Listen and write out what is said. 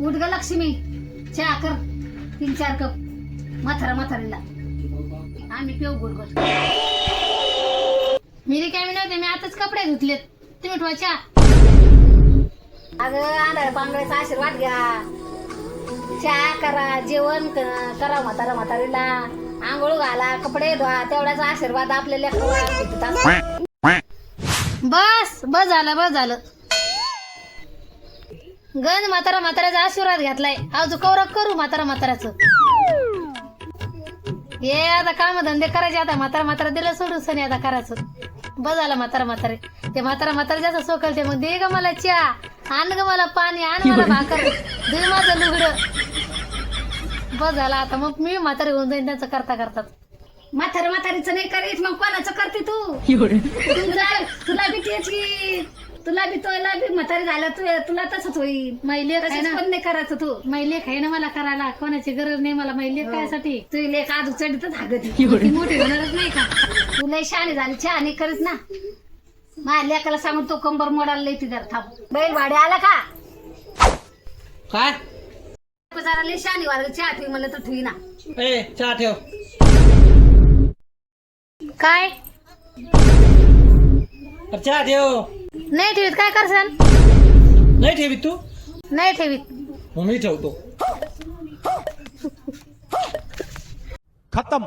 उठ ग लक्ष्मी, चहा कर 3-4 कप म्हातारीला. आम्ही पिऊ गुड गुड. मी रिकामी नव्हते, मी आताच कपडे धुतलेत. तुम्ही ठेवा चहा. अगं आंधळ्या पांगळ्याचा आशीर्वाद घ्या, चहा करा, जेवण करा म्हातारीला, आंघोळ घाला, कपडे धुवा, तेवढ्याचा आशीर्वाद आपल्याला बस झालं. गंज म्हाताऱ्याचा आशीर्वाद घेतलाय. अजून कौरक करू म्हाताऱ्याचं. हे आता काम धंदे करायचे. आता म्हातारा दिलं सोडून सनी आता करायचं. बस झालं म्हातारे. ते म्हातारा जास्त सोकलते. मग दे ग मला चहा, आण ग मला पाणी, आण मला भाकर, दे माझं लुगडं. बस झालं आता. मग मी म्हातारी होऊन जाईन त्यांचं करतात. म्हातारीचं नाही करीत मग कोणाचं करते तू? तुला बी तेच की, तुला बी म्हातारी झालं तुला तसंच होईल. मैले पण नाही करायचं तू. मैले खाय ना मला करायला, कोणाची गरज नाही मला. मैले कायसाठी? तू लेख आज चढतच हागती, मोठी होणारच नाही का? तू लय शहाणी झाली, चहा नाही करीत ना. माझ्या लेकाला सांगून तो कंबर मोडायला लय तिथं थांब. बैल भाडे आला का काय? जरा लय शहाणी वाढ, चहा ठेवी म्हणलं तर ठेवी ना. चहा ठेव. काय चहा ठेव. नाही ठेवीत काय करसान? नाही ठेवीत तू? नाही ठेवीत. मग मी ठेवतो. खत्म.